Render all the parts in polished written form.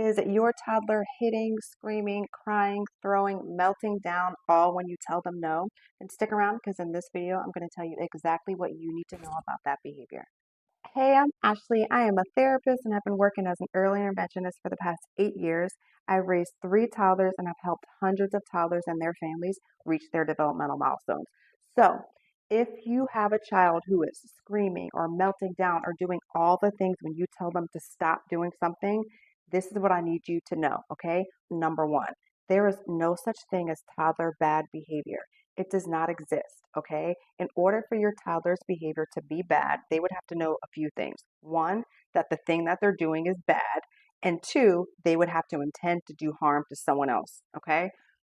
Is your toddler hitting, screaming, crying, throwing, melting down all when you tell them no? And stick around because in this video, I'm going to tell you exactly what you need to know about that behavior. Hey, I'm Ashley. I am a therapist and have been working as an early interventionist for the past 8 years. I've raised three toddlers and have helped hundreds of toddlers and their families reach their developmental milestones. So, if you have a child who is screaming or melting down or doing all the things when you tell them to stop doing something, this is what I need you to know, okay? Number one, there is no such thing as toddler bad behavior. It does not exist, okay? In order for your toddler's behavior to be bad, they would have to know a few things. One, that the thing that they're doing is bad. And two, they would have to intend to do harm to someone else, okay?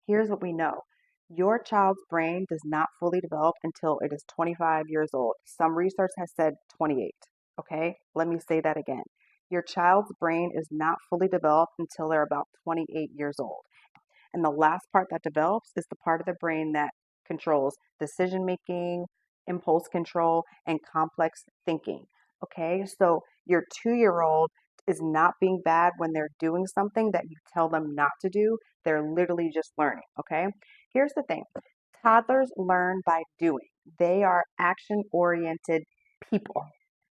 Here's what we know. Your child's brain does not fully develop until it is 25 years old. Some research has said 28, okay? Let me say that again. Your child's brain is not fully developed until they're about 28 years old. And the last part that develops is the part of the brain that controls decision making, impulse control, and complex thinking. Okay, so your 2 year old is not being bad when they're doing something that you tell them not to do. They're literally just learning. Okay, here's the thing, toddlers learn by doing, they are action oriented people.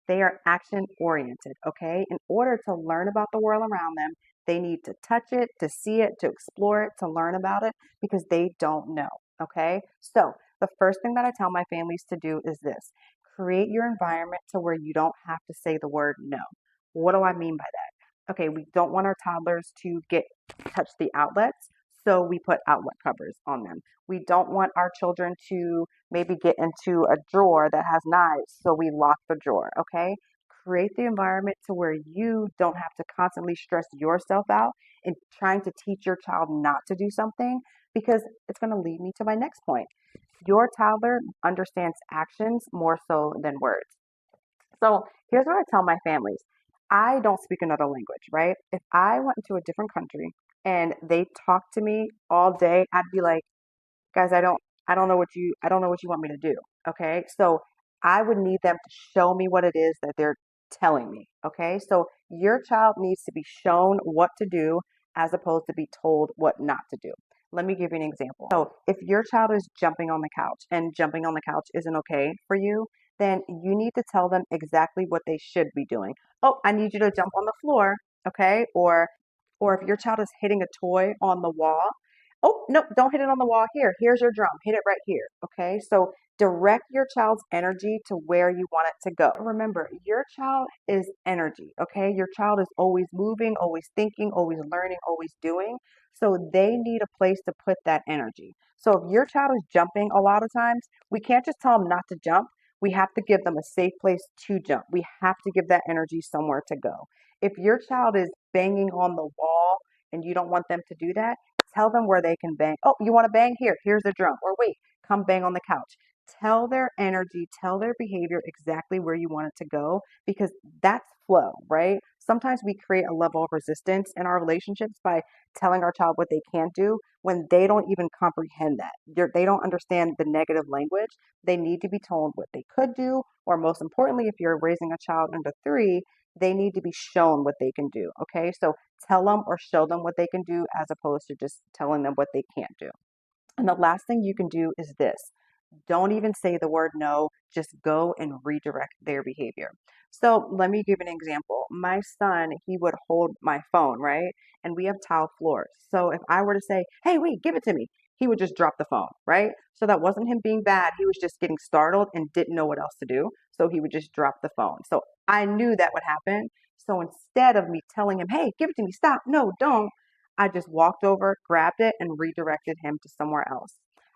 They are action oriented. Okay, in order to learn about the world around them, they need to touch it, to see it, to explore it, to learn about it because they don't know. Okay. So the first thing that I tell my families to do is this: create your environment to where you don't have to say the word no. What do I mean by that? Okay. We don't want our toddlers to touch the outlets. So we put outlet covers on them. We don't want our children to maybe get into a drawer that has knives. So we lock the drawer. Okay. Create the environment to where you don't have to constantly stress yourself out in trying to teach your child not to do something, because it's going to lead me to my next point. Your toddler understands actions more so than words. So here's what I tell my families. I don't speak another language, right? If I went into a different country and they talked to me all day, I'd be like, guys, I don't know what you want me to do. Okay. So I would need them to show me what it is that they're telling me. Okay. So your child needs to be shown what to do as opposed to be told what not to do. Let me give you an example. So if your child is jumping on the couch and jumping on the couch isn't okay for you, then you need to tell them exactly what they should be doing. Oh, I need you to jump on the floor. Okay. Or if your child is hitting a toy on the wall, oh, no, don't hit it on the wall here. Here's your drum. Hit it right here. Okay. So direct your child's energy to where you want it to go. Remember, your child is energy. Okay. Your child is always moving, always thinking, always learning, always doing. So they need a place to put that energy. So if your child is jumping a lot of times, we can't just tell them not to jump. We have to give them a safe place to jump. We have to give that energy somewhere to go. If your child is banging on the wall and you don't want them to do that, tell them where they can bang. Oh, you want to bang? Here, here's the drum. Or wait, come bang on the couch. Tell their energy, tell their behavior exactly where you want it to go because that's flow, right? Sometimes we create a level of resistance in our relationships by telling our child what they can't do when they don't even comprehend that. They don't understand the negative language. They need to be told what they could do, or most importantly, if you're raising a child under 3, they need to be shown what they can do. Okay, so tell them or show them what they can do as opposed to just telling them what they can't do. And the last thing you can do is this: don't even say the word no, just go and redirect their behavior. So let me give an example. My son, he would hold my phone, right? And we have tile floors. So if I were to say, hey, wait, give it to me, he would just drop the phone, right? So that wasn't him being bad. He was just getting startled and didn't know what else to do. So he would just drop the phone. So I knew that would happen. So instead of me telling him, hey, give it to me, stop, no, don't, I just walked over, grabbed it, and redirected him to somewhere else.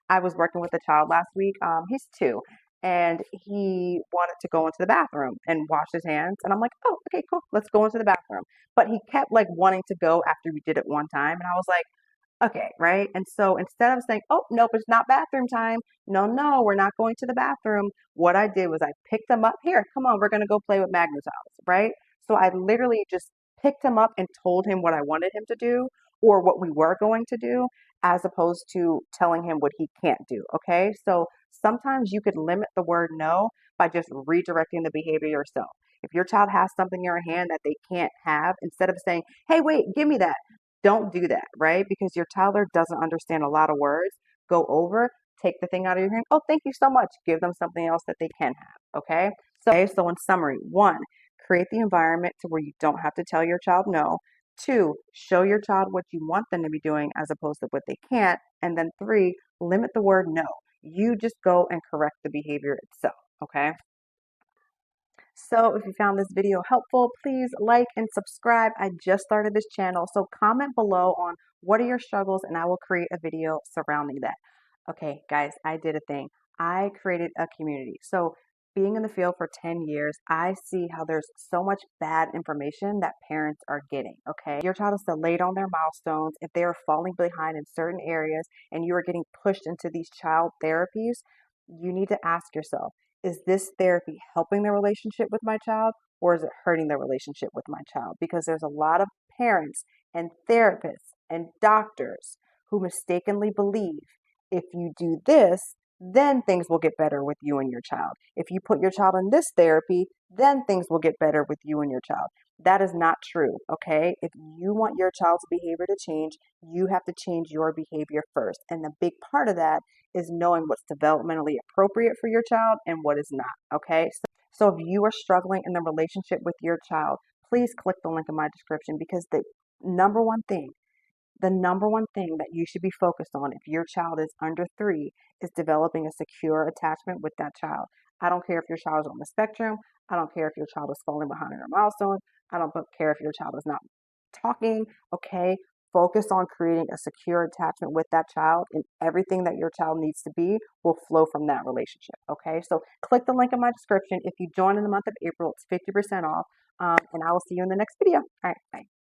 I was working with a child last week. He's 2, and he wanted to go into the bathroom and wash his hands. And I'm like, oh, okay, cool. Let's go into the bathroom. But he kept like wanting to go after we did it one time. And I was like, okay, right? And so instead of saying, oh, nope, it's not bathroom time. No, no, we're not going to the bathroom. What I did was I picked him up. Here, come on, we're going to go play with Magnetiles, right? So I literally just picked him up and told him what I wanted him to do or what we were going to do, as opposed to telling him what he can't do. Okay. So sometimes you could limit the word no by just redirecting the behavior yourself. If your child has something in your hand that they can't have, instead of saying, hey, wait, give me that, don't do that, right? Because your toddler doesn't understand a lot of words. Go over, take the thing out of your hand. Oh, thank you so much. Give them something else that they can have. So in summary, one, create the environment to where you don't have to tell your child no. Two, show your child what you want them to be doing as opposed to what they can't. And then three, limit the word no. You just go and correct the behavior itself. Okay. So if you found this video helpful, please like and subscribe. I just started this channel, so comment below on what are your struggles and I will create a video surrounding that. Okay, guys, I did a thing. I created a community. So being in the field for 10 years, I see how there's so much bad information that parents are getting, okay? Your child is delayed on their milestones, if they are falling behind in certain areas and you are getting pushed into these child therapies, you need to ask yourself, is this therapy helping the relationship with my child or is it hurting the relationship with my child? Because there's a lot of parents and therapists and doctors who mistakenly believe if you do this, then things will get better with you and your child. If you put your child in this therapy, then things will get better with you and your child. That is not true, okay? If you want your child's behavior to change, you have to change your behavior first. And the big part of that is knowing what's developmentally appropriate for your child and what is not, okay? So if you are struggling in the relationship with your child, please click the link in my description because number one thing the number one thing that you should be focused on if your child is under 3 is developing a secure attachment with that child. I don't care if your child is on the spectrum. I don't care if your child is falling behind in their milestones. I don't care if your child is not talking. Okay. Focus on creating a secure attachment with that child, and everything that your child needs to be will flow from that relationship. Okay. So click the link in my description. If you join in the month of April, it's 50% off. And I will see you in the next video. All right. Bye.